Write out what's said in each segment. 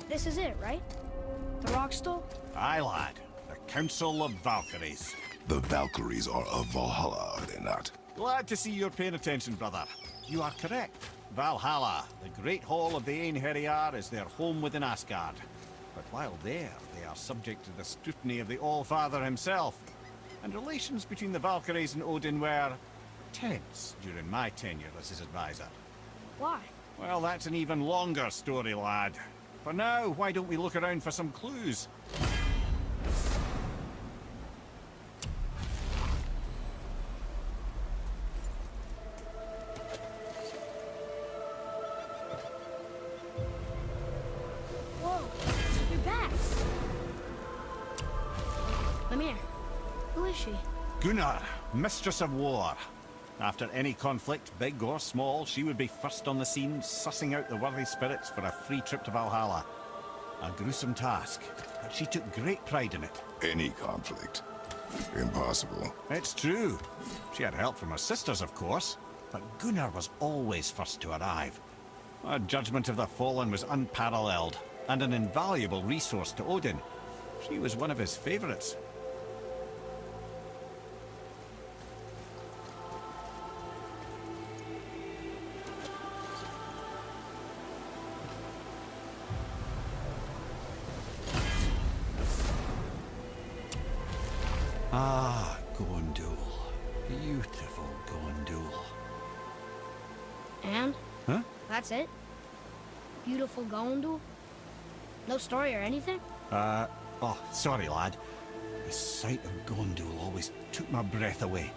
This is it, right? The rock stool? Aye, lad. The Council of Valkyries. The Valkyries are of Valhalla, are they not? Glad to see you're paying attention, brother. You are correct. Valhalla, the great hall of the Einherjar, is their home within Asgard. But while there, they are subject to the scrutiny of the All-Father himself. And relations between the Valkyries and Odin were tense during my tenure as his advisor. Why? Well, that's an even longer story, lad. For now, why don't we look around for some clues? Whoa, you're back. Lemire, who is she? Gunnar, Mistress of War. After any conflict, big or small, she would be first on the scene, sussing out the worthy spirits for a free trip to Valhalla. A gruesome task, but she took great pride in it. Any conflict. Impossible. It's true. She had help from her sisters, of course, but Gunnar was always first to arrive. Her judgment of the fallen was unparalleled, and an invaluable resource to Odin. She was one of his favorites. Ah, Gondul. Beautiful Gondul. And? Huh? That's it? Beautiful Gondul? No story or anything? Oh, sorry, lad. The sight of Gondul always took my breath away.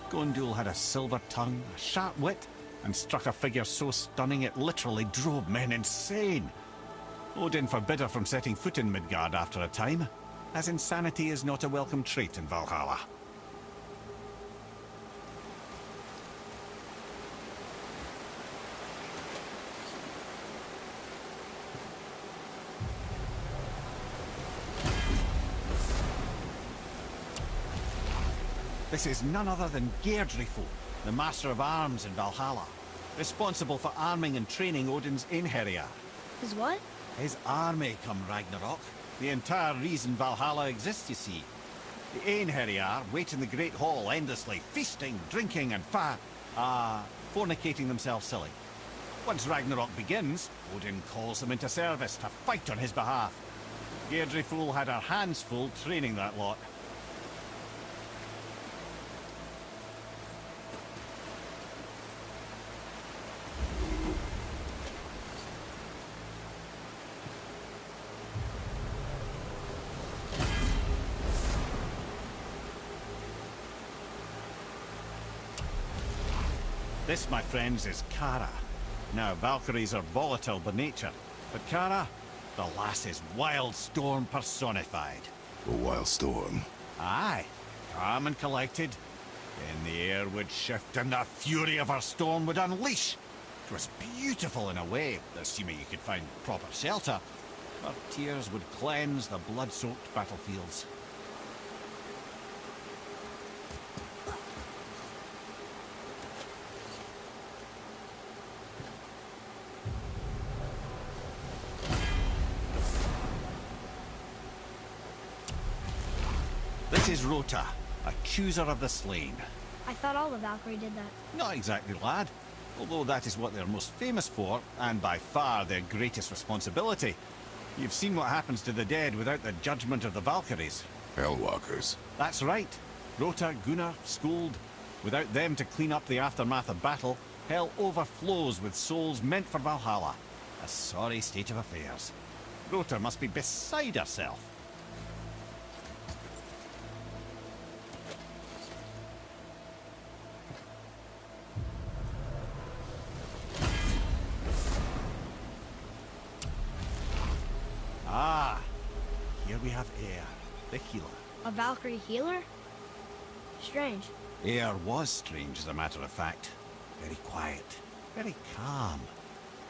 Gondul had a silver tongue, a sharp wit, and struck a figure so stunning it literally drove men insane. Odin forbid her from setting foot in Midgard after a time, as insanity is not a welcome trait in Valhalla. This is none other than Geirdriful, the Master of Arms in Valhalla, responsible for arming and training Odin's Einherjar. His what? His army come Ragnarok. The entire reason Valhalla exists, you see. The Einherjar wait in the Great Hall endlessly, feasting, drinking, and fornicating themselves silly. Once Ragnarok begins, Odin calls them into service to fight on his behalf. Geirdriful had her hands full training that lot. This, my friends, is Kara. Now, Valkyries are volatile by nature, but Kara, the lass is Wild Storm personified. A wild storm. Aye, calm and collected. Then the air would shift and the fury of her storm would unleash. It was beautiful in a way, assuming you could find proper shelter. Her tears would cleanse the blood-soaked battlefields. This is Rota, a chooser of the slain. I thought all the Valkyrie did that. Not exactly, lad. Although that is what they're most famous for, and by far their greatest responsibility. You've seen what happens to the dead without the judgment of the Valkyries. Hellwalkers. That's right. Rota, Gunnar, Skuld. Without them to clean up the aftermath of battle, hell overflows with souls meant for Valhalla. A sorry state of affairs. Rota must be beside herself. Ah, here we have Air, the healer. A Valkyrie healer? Strange. Air was strange, as a matter of fact. Very quiet, very calm.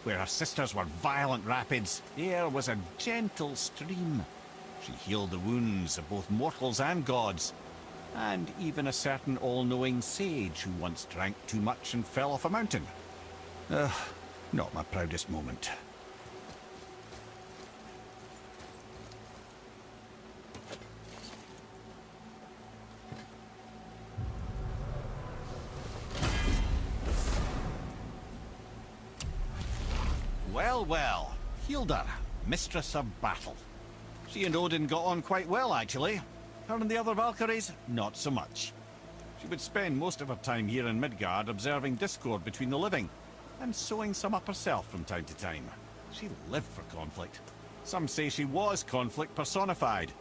Where her sisters were violent rapids, Air was a gentle stream. She healed the wounds of both mortals and gods, and even a certain all-knowing sage who once drank too much and fell off a mountain. Not my proudest moment. Well, well. Hilda, mistress of battle. She and Odin got on quite well, actually. Her and the other Valkyries, not so much. She would spend most of her time here in Midgard observing discord between the living, and sewing some up herself from time to time. She lived for conflict. Some say she was conflict personified.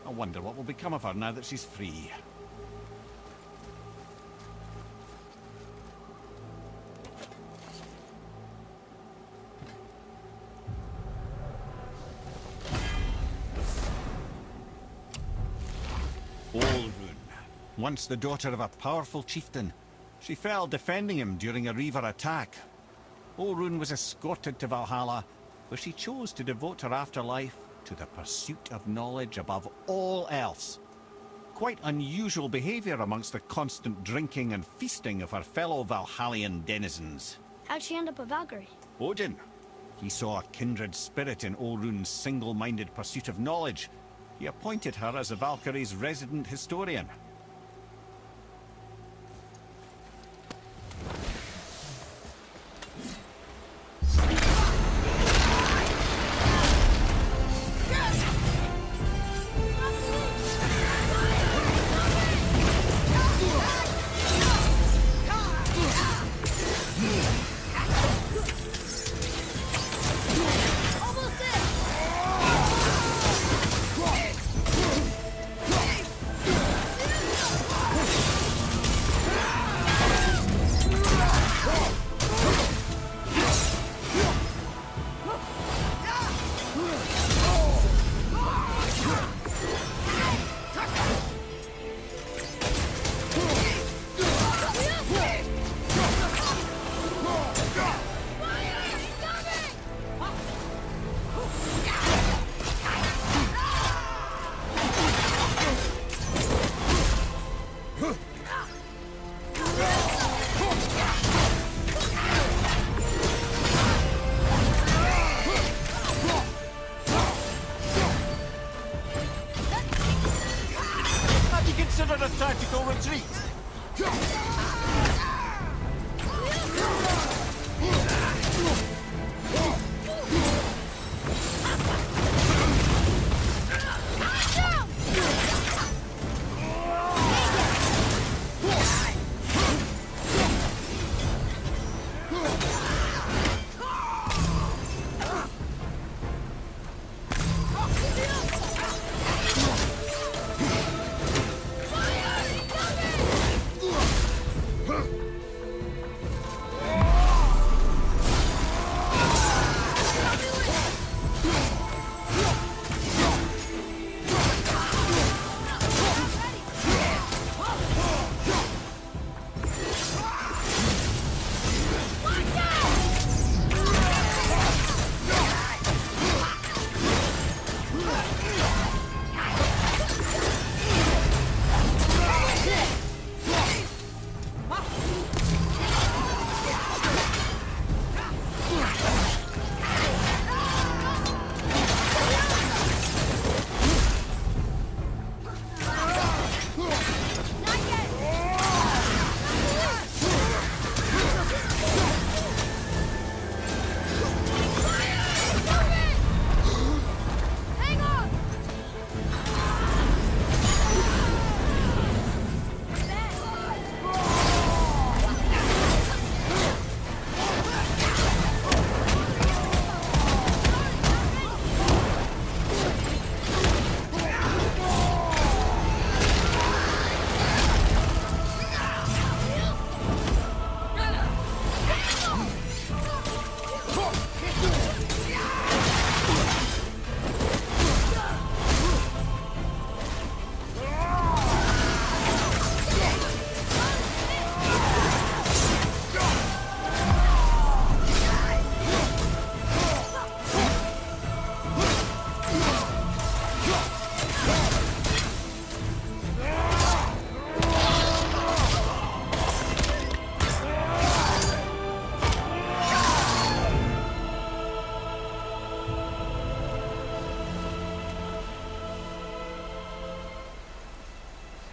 I wonder what will become of her now that she's free. Olrun, once the daughter of a powerful chieftain. She fell defending him during a Reaver attack. Olrun was escorted to Valhalla, where she chose to devote her afterlife to the pursuit of knowledge above all else. Quite unusual behavior amongst the constant drinking and feasting of her fellow Valhallian denizens. How'd she end up a Valkyrie? Odin. He saw a kindred spirit in Olrun's single-minded pursuit of knowledge. He appointed her as the Valkyrie's resident historian. Consider a tactical retreat.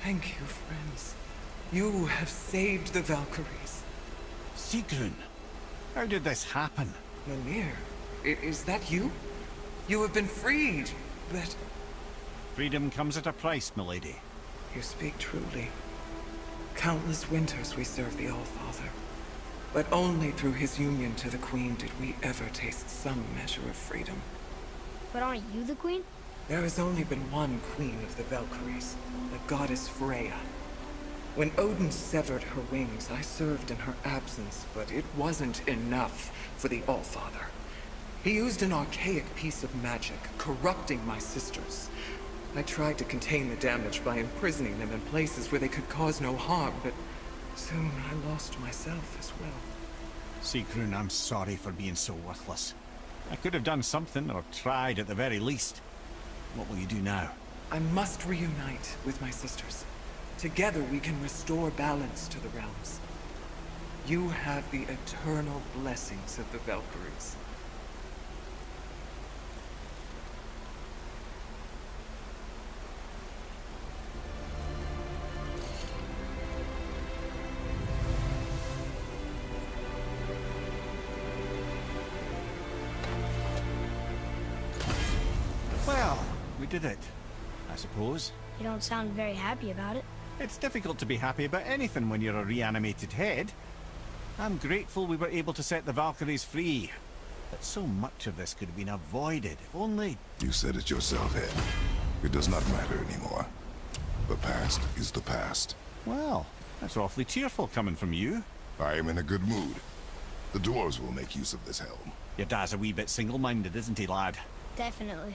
Thank you, friends. You have saved the Valkyries. Sigrun, how did this happen? Mimir, is that you? You have been freed, but... Freedom comes at a price, milady. You speak truly. Countless winters we served the All-Father. But only through his union to the Queen did we ever taste some measure of freedom. But aren't you the queen? There has only been one queen of the Valkyries, the goddess Freya. When Odin severed her wings, I served in her absence, but it wasn't enough for the All-Father. He used an archaic piece of magic, corrupting my sisters. I tried to contain the damage by imprisoning them in places where they could cause no harm, but soon I lost myself as well. Sigrun, I'm sorry for being so worthless. I could have done something, or tried at the very least. What will you do now? I must reunite with my sisters. Together we can restore balance to the realms. You have the eternal blessings of the Valkyries. Well, we did it, I suppose. You don't sound very happy about it. It's difficult to be happy about anything when you're a reanimated head. I'm grateful we were able to set the Valkyries free. But so much of this could have been avoided, if only... You said it yourself, Ed. It does not matter anymore. The past is the past. Well, that's awfully cheerful coming from you. I am in a good mood. The dwarves will make use of this helm. Your dad's a wee bit single-minded, isn't he, lad? Definitely.